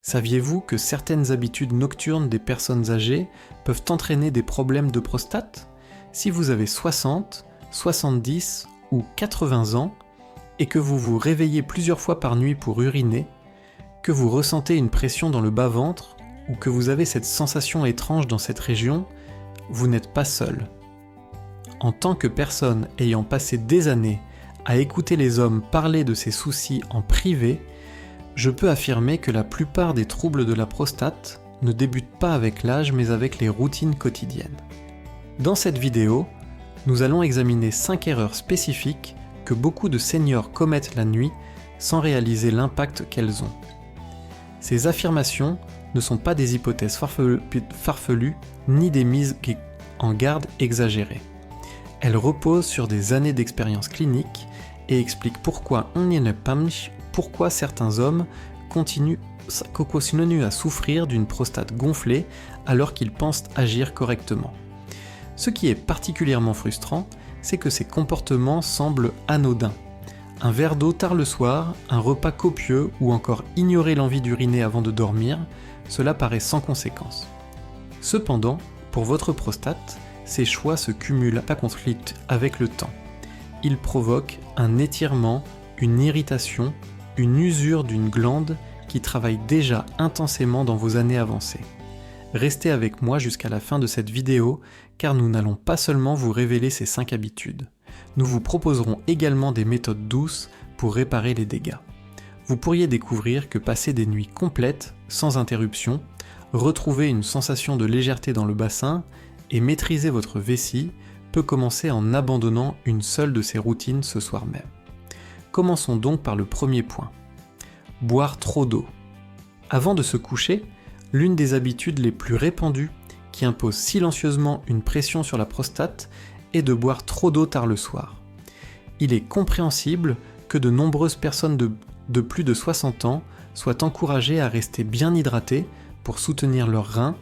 Saviez-vous que certaines habitudes nocturnes des personnes âgées peuvent entraîner des problèmes de prostate ? Si vous avez 60, 70 ou 80 ans et que vous vous réveillez plusieurs fois par nuit pour uriner, que vous ressentez une pression dans le bas-ventre ou que vous avez cette sensation étrange dans cette région, vous n'êtes pas seul. En tant que personne ayant passé des années à écouter les hommes parler de ces soucis en privé, je peux affirmer que la plupart des troubles de la prostate ne débutent pas avec l'âge mais avec les routines quotidiennes. Dans cette vidéo, nous allons examiner 5 erreurs spécifiques que beaucoup de seniors commettent la nuit sans réaliser l'impact qu'elles ont. Ces affirmations ne sont pas des hypothèses farfelues ni des mises en garde exagérées. Elles reposent sur des années d'expérience clinique et expliquent pourquoi pourquoi certains hommes continuent à souffrir d'une prostate gonflée alors qu'ils pensent agir correctement. Ce qui est particulièrement frustrant, c'est que ces comportements semblent anodins. Un verre d'eau tard le soir, un repas copieux ou encore ignorer l'envie d'uriner avant de dormir, cela paraît sans conséquence. Cependant, pour votre prostate, ces choix se cumulent pas conflictent avec le temps. Ils provoquent un étirement, une irritation, une usure d'une glande qui travaille déjà intensément dans vos années avancées. Restez avec moi jusqu'à la fin de cette vidéo car nous n'allons pas seulement vous révéler ces 5 habitudes. Nous vous proposerons également des méthodes douces pour réparer les dégâts. Vous pourriez découvrir que passer des nuits complètes, sans interruption, retrouver une sensation de légèreté dans le bassin et maîtriser votre vessie peut commencer en abandonnant une seule de ces routines ce soir même. Commençons donc par le premier point. Boire trop d'eau. Avant de se coucher, l'une des habitudes les plus répandues qui impose silencieusement une pression sur la prostate est de boire trop d'eau tard le soir. Il est compréhensible que de nombreuses personnes de plus de 60 ans soient encouragées à rester bien hydratées pour soutenir leurs reins,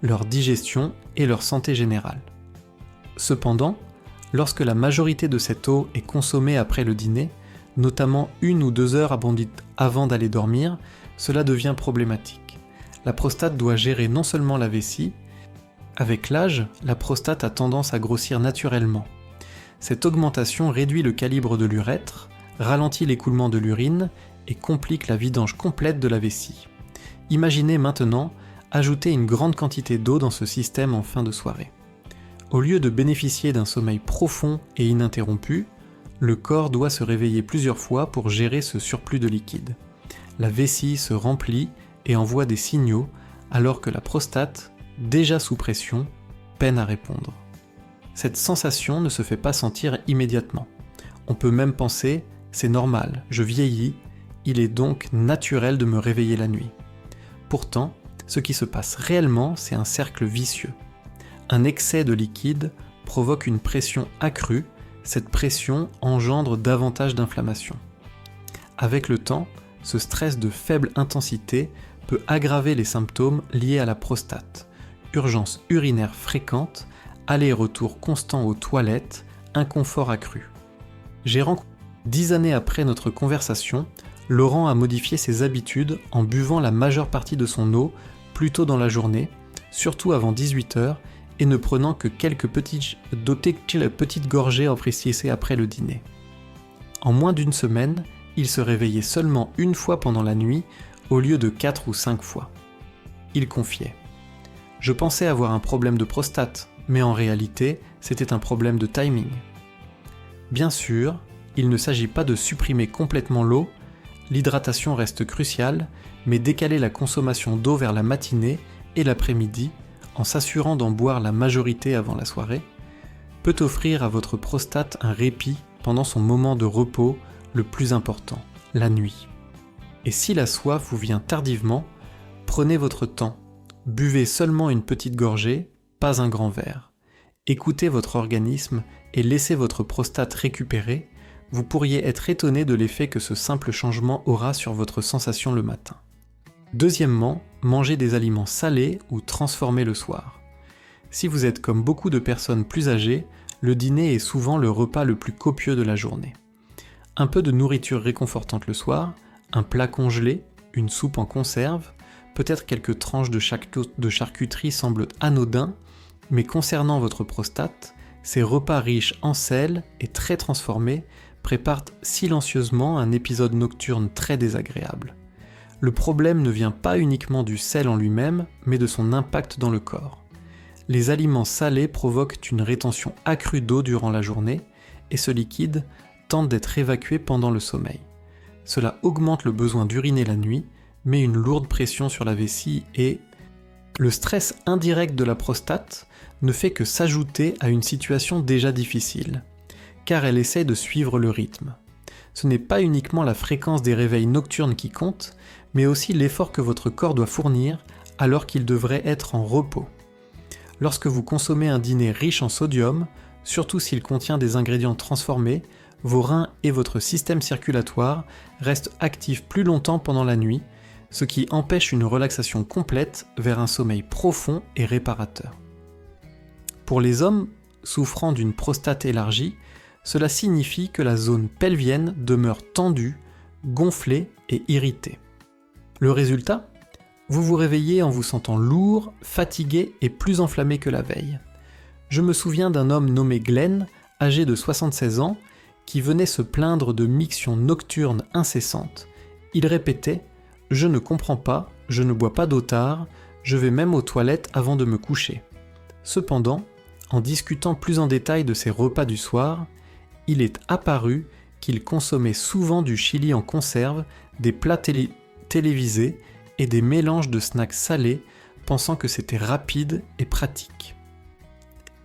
leur digestion et leur santé générale. Cependant, lorsque la majorité de cette eau est consommée après le dîner, notamment 1 ou 2 heures avant d'aller dormir, cela devient problématique. La prostate doit gérer non seulement la vessie, avec l'âge, la prostate a tendance à grossir naturellement. Cette augmentation réduit le calibre de l'urètre, ralentit l'écoulement de l'urine et complique la vidange complète de la vessie. Imaginez maintenant ajouter une grande quantité d'eau dans ce système en fin de soirée. Au lieu de bénéficier d'un sommeil profond et ininterrompu, le corps doit se réveiller plusieurs fois pour gérer ce surplus de liquide. La vessie se remplit et envoie des signaux alors que la prostate, déjà sous pression, peine à répondre. Cette sensation ne se fait pas sentir immédiatement. On peut même penser « c'est normal, je vieillis, il est donc naturel de me réveiller la nuit ». Pourtant, ce qui se passe réellement, c'est un cercle vicieux. Un excès de liquide provoque une pression accrue, cette pression engendre davantage d'inflammation. Avec le temps, ce stress de faible intensité peut aggraver les symptômes liés à la prostate. Urgences urinaires fréquentes, aller-retour constant aux toilettes, inconfort accru. 10 années après notre conversation, Laurent a modifié ses habitudes en buvant la majeure partie de son eau plus tôt dans la journée, surtout avant 18h, et ne prenant que quelques petites gorgées enfraîchissées après le dîner. En moins d'une semaine, il se réveillait seulement 1 fois pendant la nuit, au lieu de 4 ou 5 fois. Il confiait : « Je pensais avoir un problème de prostate, mais en réalité, c'était un problème de timing. » Bien sûr, il ne s'agit pas de supprimer complètement l'eau, l'hydratation reste cruciale, mais décaler la consommation d'eau vers la matinée et l'après-midi, en s'assurant d'en boire la majorité avant la soirée, peut offrir à votre prostate un répit pendant son moment de repos le plus important, la nuit. Et si la soif vous vient tardivement, prenez votre temps. Buvez seulement une petite gorgée, pas un grand verre. Écoutez votre organisme et laissez votre prostate récupérer, vous pourriez être étonné de l'effet que ce simple changement aura sur votre sensation le matin. Deuxièmement, mangez des aliments salés ou transformés le soir. Si vous êtes comme beaucoup de personnes plus âgées, le dîner est souvent le repas le plus copieux de la journée. Un peu de nourriture réconfortante le soir, un plat congelé, une soupe en conserve, peut-être quelques tranches de charcuterie semblent anodins, mais concernant votre prostate, ces repas riches en sel et très transformés préparent silencieusement un épisode nocturne très désagréable. Le problème ne vient pas uniquement du sel en lui-même, mais de son impact dans le corps. Les aliments salés provoquent une rétention accrue d'eau durant la journée, et ce liquide tente d'être évacué pendant le sommeil. Cela augmente le besoin d'uriner la nuit, met une lourde pression sur la vessie et le stress indirect de la prostate ne fait que s'ajouter à une situation déjà difficile, car elle essaie de suivre le rythme. Ce n'est pas uniquement la fréquence des réveils nocturnes qui compte, mais aussi l'effort que votre corps doit fournir alors qu'il devrait être en repos. Lorsque vous consommez un dîner riche en sodium, surtout s'il contient des ingrédients transformés, vos reins et votre système circulatoire restent actifs plus longtemps pendant la nuit, ce qui empêche une relaxation complète vers un sommeil profond et réparateur. Pour les hommes souffrant d'une prostate élargie, cela signifie que la zone pelvienne demeure tendue, gonflée et irritée. Le résultat ? Vous vous réveillez en vous sentant lourd, fatigué et plus enflammé que la veille. Je me souviens d'un homme nommé Glenn, âgé de 76 ans, qui venait se plaindre de mictions nocturnes incessantes. Il répétait « Je ne comprends pas, je ne bois pas d'eau tard, je vais même aux toilettes avant de me coucher ». Cependant, en discutant plus en détail de ses repas du soir, il est apparu qu'il consommait souvent du chili en conserve, des plats télévisés et des mélanges de snacks salés, pensant que c'était rapide et pratique.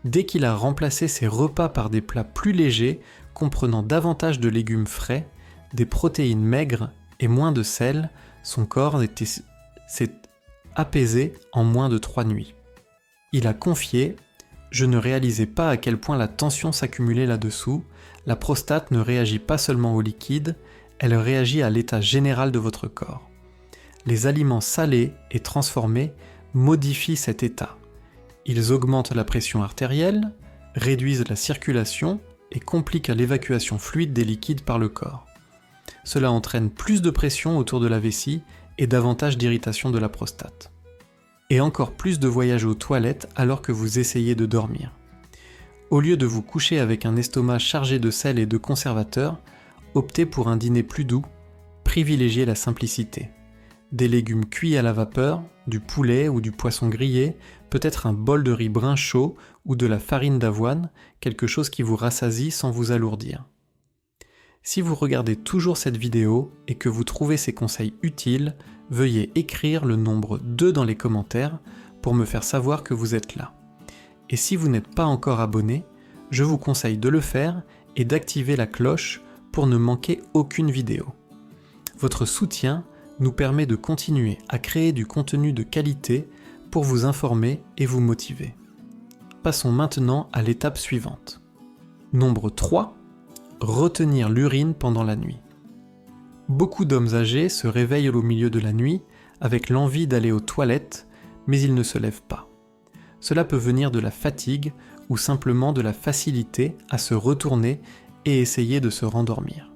Dès qu'il a remplacé ses repas par des plats plus légers, comprenant davantage de légumes frais, des protéines maigres et moins de sel, son corps s'est apaisé en moins de 3 nuits. Il a confié « Je ne réalisais pas à quel point la tension s'accumulait là-dessous, la prostate ne réagit pas seulement au liquide, elle réagit à l'état général de votre corps. Les aliments salés et transformés modifient cet état. Ils augmentent la pression artérielle, réduisent la circulation et compliquent l'évacuation fluide des liquides par le corps. Cela entraîne plus de pression autour de la vessie et davantage d'irritation de la prostate. Et encore plus de voyages aux toilettes alors que vous essayez de dormir. Au lieu de vous coucher avec un estomac chargé de sel et de conservateurs, optez pour un dîner plus doux, privilégiez la simplicité. Des légumes cuits à la vapeur, du poulet ou du poisson grillé, peut-être un bol de riz brun chaud ou de la farine d'avoine, quelque chose qui vous rassasie sans vous alourdir. Si vous regardez toujours cette vidéo et que vous trouvez ces conseils utiles, veuillez écrire le nombre 2 dans les commentaires pour me faire savoir que vous êtes là. Et si vous n'êtes pas encore abonné, je vous conseille de le faire et d'activer la cloche pour ne manquer aucune vidéo. Votre soutien nous permet de continuer à créer du contenu de qualité pour vous informer et vous motiver. Passons maintenant à l'étape suivante. Nombre 3. Retenir l'urine pendant la nuit. Beaucoup d'hommes âgés se réveillent au milieu de la nuit avec l'envie d'aller aux toilettes, mais ils ne se lèvent pas. Cela peut venir de la fatigue ou simplement de la facilité à se retourner et essayer de se rendormir.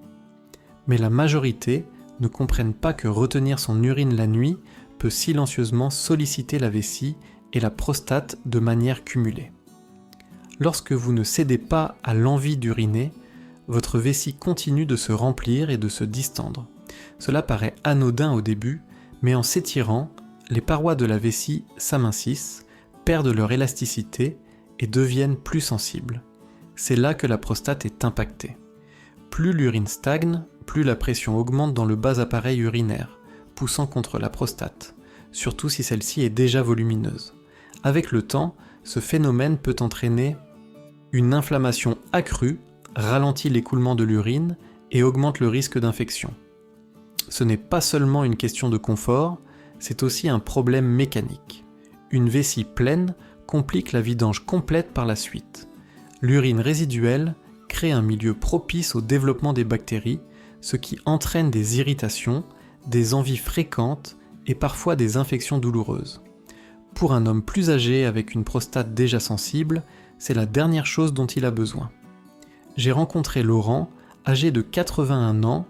Mais la majorité ne comprennent pas que retenir son urine la nuit peut silencieusement solliciter la vessie et la prostate de manière cumulée. Lorsque vous ne cédez pas à l'envie d'uriner, votre vessie continue de se remplir et de se distendre. Cela paraît anodin au début, mais en s'étirant, les parois de la vessie s'amincissent, perdent leur élasticité et deviennent plus sensibles. C'est là que la prostate est impactée. Plus l'urine stagne, plus la pression augmente dans le bas appareil urinaire, poussant contre la prostate, surtout si celle-ci est déjà volumineuse. Avec le temps, ce phénomène peut entraîner une inflammation accrue, ralentit l'écoulement de l'urine et augmente le risque d'infection. Ce n'est pas seulement une question de confort, c'est aussi un problème mécanique. Une vessie pleine complique la vidange complète par la suite. L'urine résiduelle crée un milieu propice au développement des bactéries, ce qui entraîne des irritations, des envies fréquentes et parfois des infections douloureuses. Pour un homme plus âgé avec une prostate déjà sensible, c'est la dernière chose dont il a besoin. J'ai rencontré Laurent, âgé de 81 ans,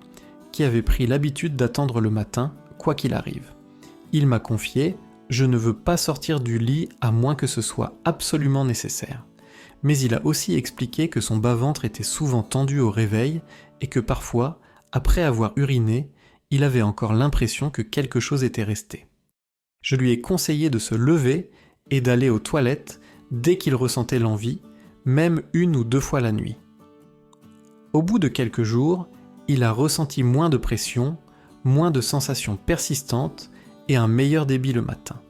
qui avait pris l'habitude d'attendre le matin, quoi qu'il arrive. Il m'a confié « Je ne veux pas sortir du lit à moins que ce soit absolument nécessaire ». Mais il a aussi expliqué que son bas-ventre était souvent tendu au réveil et que parfois, après avoir uriné, il avait encore l'impression que quelque chose était resté. Je lui ai conseillé de se lever et d'aller aux toilettes dès qu'il ressentait l'envie, même 1 ou 2 fois la nuit. Au bout de quelques jours, il a ressenti moins de pression, moins de sensations persistantes et un meilleur débit le matin.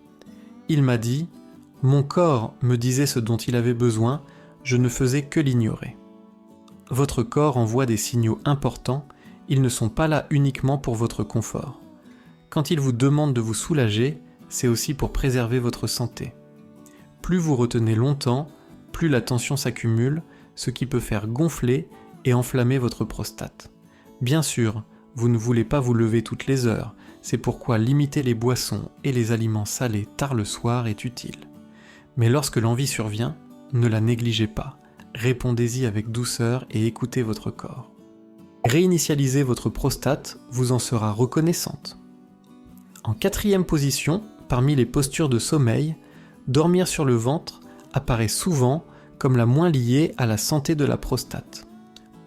Il m'a dit « Mon corps me disait ce dont il avait besoin, je ne faisais que l'ignorer. » Votre corps envoie des signaux importants, ils ne sont pas là uniquement pour votre confort. Quand il vous demande de vous soulager, c'est aussi pour préserver votre santé. Plus vous retenez longtemps, plus la tension s'accumule, ce qui peut faire gonfler et enflammer votre prostate. Bien sûr, vous ne voulez pas vous lever toutes les heures, c'est pourquoi limiter les boissons et les aliments salés tard le soir est utile. Mais lorsque l'envie survient, ne la négligez pas, répondez-y avec douceur et écoutez votre corps. Réinitialiser votre prostate vous en sera reconnaissante. En 4e position, parmi les postures de sommeil, dormir sur le ventre apparaît souvent comme la moins liée à la santé de la prostate.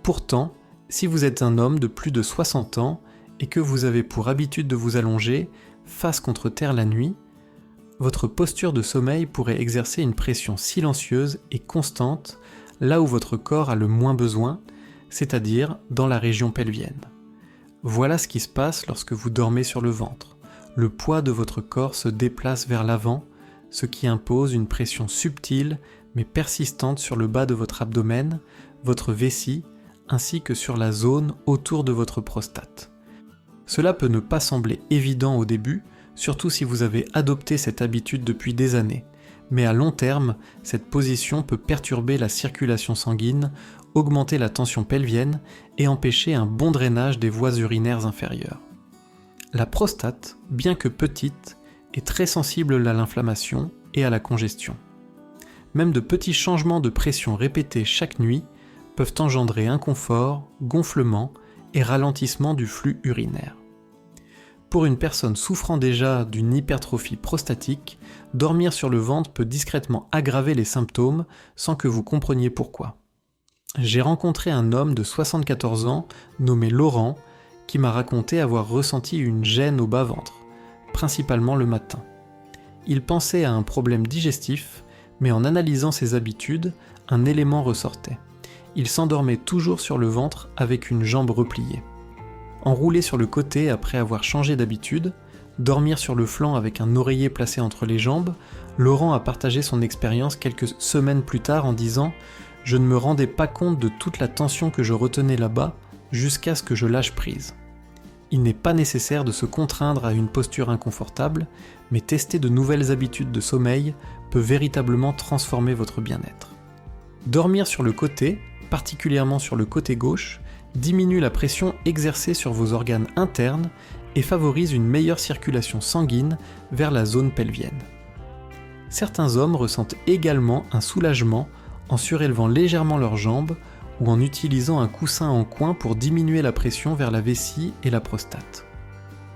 Pourtant, si vous êtes un homme de plus de 60 ans et que vous avez pour habitude de vous allonger face contre terre la nuit, votre posture de sommeil pourrait exercer une pression silencieuse et constante là où votre corps a le moins besoin, c'est-à-dire dans la région pelvienne. Voilà ce qui se passe lorsque vous dormez sur le ventre. Le poids de votre corps se déplace vers l'avant, ce qui impose une pression subtile mais persistante sur le bas de votre abdomen, votre vessie, ainsi que sur la zone autour de votre prostate. Cela peut ne pas sembler évident au début, surtout si vous avez adopté cette habitude depuis des années, mais à long terme, cette position peut perturber la circulation sanguine, augmenter la tension pelvienne et empêcher un bon drainage des voies urinaires inférieures. La prostate, bien que petite, est très sensible à l'inflammation et à la congestion. Même de petits changements de pression répétés chaque nuit peuvent engendrer inconfort, gonflement et ralentissement du flux urinaire. Pour une personne souffrant déjà d'une hypertrophie prostatique, dormir sur le ventre peut discrètement aggraver les symptômes sans que vous compreniez pourquoi. J'ai rencontré un homme de 74 ans nommé Laurent qui m'a raconté avoir ressenti une gêne au bas-ventre, principalement le matin. Il pensait à un problème digestif, mais en analysant ses habitudes, un élément ressortait. Il s'endormait toujours sur le ventre avec une jambe repliée. Enroulé sur le côté après avoir changé d'habitude, dormir sur le flanc avec un oreiller placé entre les jambes, Laurent a partagé son expérience quelques semaines plus tard en disant « Je ne me rendais pas compte de toute la tension que je retenais là-bas jusqu'à ce que je lâche prise. » Il n'est pas nécessaire de se contraindre à une posture inconfortable, mais tester de nouvelles habitudes de sommeil peut véritablement transformer votre bien-être. Dormir sur le côté, particulièrement sur le côté gauche, diminue la pression exercée sur vos organes internes et favorise une meilleure circulation sanguine vers la zone pelvienne. Certains hommes ressentent également un soulagement en surélevant légèrement leurs jambes ou en utilisant un coussin en coin pour diminuer la pression vers la vessie et la prostate.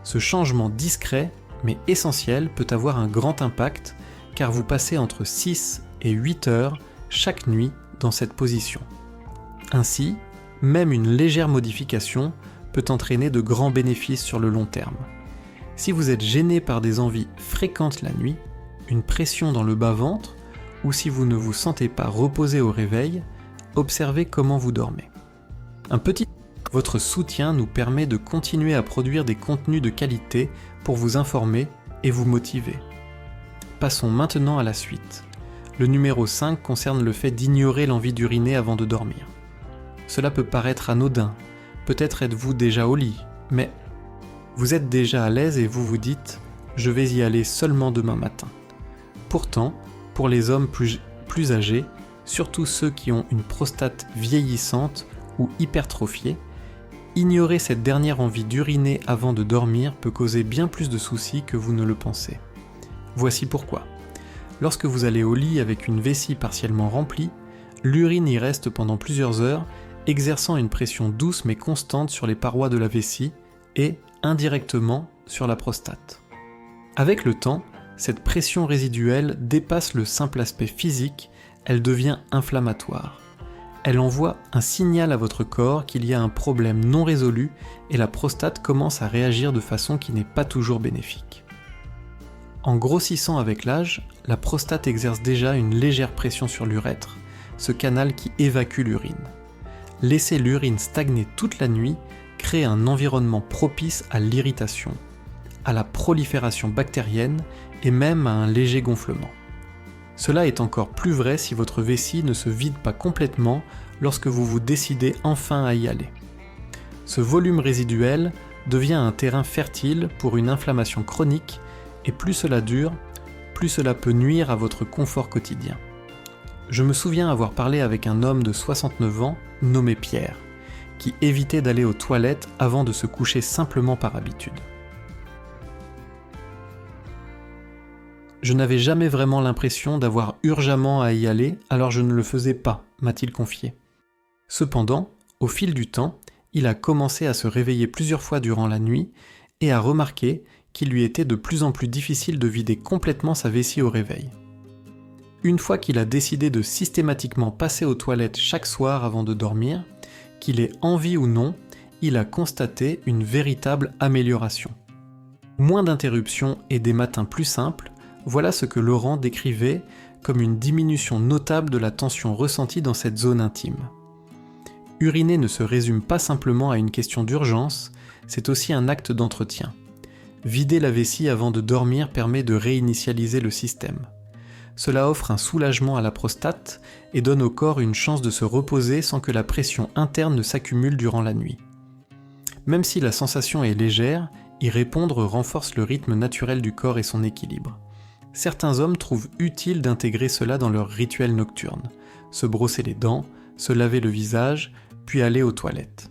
Ce changement discret mais essentiel peut avoir un grand impact car vous passez entre 6 et 8 heures chaque nuit dans cette position. Ainsi, même une légère modification peut entraîner de grands bénéfices sur le long terme. Si vous êtes gêné par des envies fréquentes la nuit, une pression dans le bas-ventre, ou si vous ne vous sentez pas reposé au réveil, observez comment vous dormez. Votre soutien nous permet de continuer à produire des contenus de qualité pour vous informer et vous motiver. Passons maintenant à la suite. Le numéro 5 concerne le fait d'ignorer l'envie d'uriner avant de dormir. Cela peut paraître anodin, peut-être êtes-vous déjà au lit, mais vous êtes déjà à l'aise et vous vous dites « je vais y aller seulement demain matin ». Pourtant, pour les hommes plus âgés, surtout ceux qui ont une prostate vieillissante ou hypertrophiée, ignorer cette dernière envie d'uriner avant de dormir peut causer bien plus de soucis que vous ne le pensez. Voici pourquoi. Lorsque vous allez au lit avec une vessie partiellement remplie, l'urine y reste pendant plusieurs heures, exerçant une pression douce mais constante sur les parois de la vessie et, indirectement, sur la prostate. Avec le temps, cette pression résiduelle dépasse le simple aspect physique, elle devient inflammatoire. Elle envoie un signal à votre corps qu'il y a un problème non résolu et la prostate commence à réagir de façon qui n'est pas toujours bénéfique. En grossissant avec l'âge, la prostate exerce déjà une légère pression sur l'urètre, ce canal qui évacue l'urine. Laisser l'urine stagner toute la nuit crée un environnement propice à l'irritation, à la prolifération bactérienne et même à un léger gonflement. Cela est encore plus vrai si votre vessie ne se vide pas complètement lorsque vous vous décidez enfin à y aller. Ce volume résiduel devient un terrain fertile pour une inflammation chronique et plus cela dure, plus cela peut nuire à votre confort quotidien. Je me souviens avoir parlé avec un homme de 69 ans nommé Pierre, qui évitait d'aller aux toilettes avant de se coucher simplement par habitude. Je n'avais jamais vraiment l'impression d'avoir urgemment à y aller, alors je ne le faisais pas, m'a-t-il confié. Cependant, au fil du temps, il a commencé à se réveiller plusieurs fois durant la nuit et a remarqué qu'il lui était de plus en plus difficile de vider complètement sa vessie au réveil. Une fois qu'il a décidé de systématiquement passer aux toilettes chaque soir avant de dormir, qu'il ait envie ou non, il a constaté une véritable amélioration. Moins d'interruptions et des matins plus simples, voilà ce que Laurent décrivait comme une diminution notable de la tension ressentie dans cette zone intime. Uriner ne se résume pas simplement à une question d'urgence, c'est aussi un acte d'entretien. Vider la vessie avant de dormir permet de réinitialiser le système. Cela offre un soulagement à la prostate et donne au corps une chance de se reposer sans que la pression interne ne s'accumule durant la nuit. Même si la sensation est légère, y répondre renforce le rythme naturel du corps et son équilibre. Certains hommes trouvent utile d'intégrer cela dans leur rituel nocturne, se brosser les dents, se laver le visage, puis aller aux toilettes.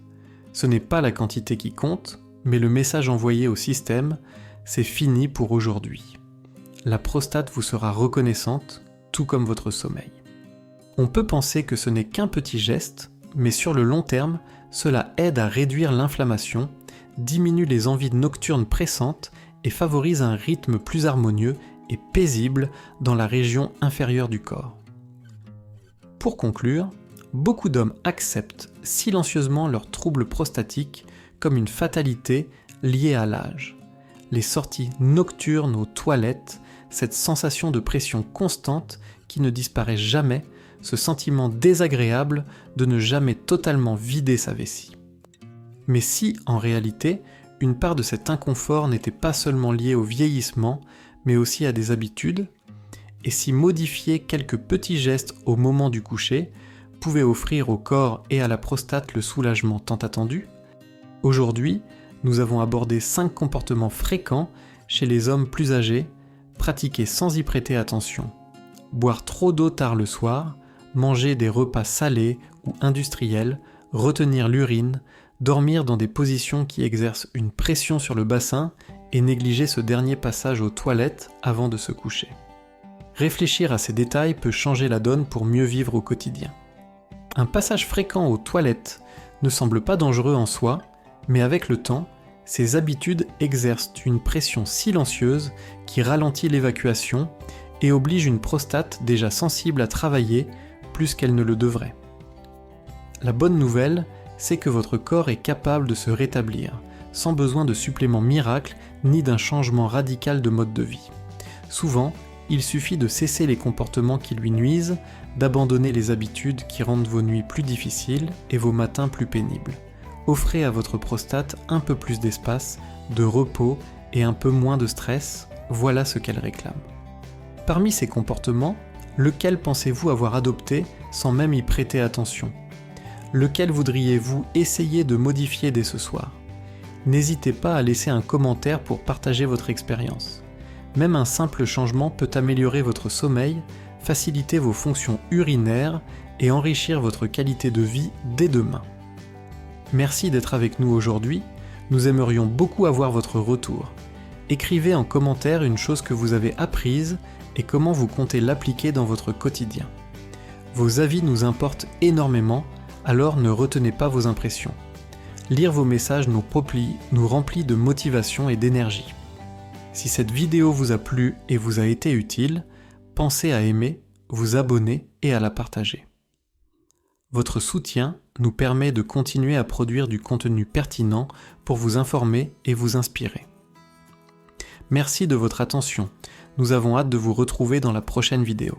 Ce n'est pas la quantité qui compte, mais le message envoyé au système, c'est fini pour aujourd'hui. La prostate vous sera reconnaissante, tout comme votre sommeil. On peut penser que ce n'est qu'un petit geste, mais sur le long terme, cela aide à réduire l'inflammation, diminue les envies nocturnes pressantes et favorise un rythme plus harmonieux et paisible dans la région inférieure du corps. Pour conclure, beaucoup d'hommes acceptent silencieusement leurs troubles prostatiques comme une fatalité liée à l'âge. Les sorties nocturnes aux toilettes, cette sensation de pression constante qui ne disparaît jamais, ce sentiment désagréable de ne jamais totalement vider sa vessie. Mais si, en réalité, une part de cet inconfort n'était pas seulement liée au vieillissement, mais aussi à des habitudes, et si modifier quelques petits gestes au moment du coucher pouvait offrir au corps et à la prostate le soulagement tant attendu, aujourd'hui, nous avons abordé 5 comportements fréquents chez les hommes plus âgés, pratiqués sans y prêter attention. Boire trop d'eau tard le soir, manger des repas salés ou industriels, retenir l'urine, dormir dans des positions qui exercent une pression sur le bassin et négliger ce dernier passage aux toilettes avant de se coucher. Réfléchir à ces détails peut changer la donne pour mieux vivre au quotidien. Un passage fréquent aux toilettes ne semble pas dangereux en soi, mais avec le temps, ces habitudes exercent une pression silencieuse qui ralentit l'évacuation et oblige une prostate déjà sensible à travailler plus qu'elle ne le devrait. La bonne nouvelle, c'est que votre corps est capable de se rétablir, sans besoin de suppléments miracles ni d'un changement radical de mode de vie. Souvent, il suffit de cesser les comportements qui lui nuisent, d'abandonner les habitudes qui rendent vos nuits plus difficiles et vos matins plus pénibles. Offrez à votre prostate un peu plus d'espace, de repos et un peu moins de stress, voilà ce qu'elle réclame. Parmi ces comportements, lequel pensez-vous avoir adopté sans même y prêter attention ? Lequel voudriez-vous essayer de modifier dès ce soir ? N'hésitez pas à laisser un commentaire pour partager votre expérience. Même un simple changement peut améliorer votre sommeil, faciliter vos fonctions urinaires et enrichir votre qualité de vie dès demain. Merci d'être avec nous aujourd'hui, nous aimerions beaucoup avoir votre retour. Écrivez en commentaire une chose que vous avez apprise et comment vous comptez l'appliquer dans votre quotidien. Vos avis nous importent énormément, alors ne retenez pas vos impressions. Lire vos messages nous remplit de motivation et d'énergie. Si cette vidéo vous a plu et vous a été utile, pensez à aimer, vous abonner et à la partager. Votre soutien nous permet de continuer à produire du contenu pertinent pour vous informer et vous inspirer. Merci de votre attention. Nous avons hâte de vous retrouver dans la prochaine vidéo.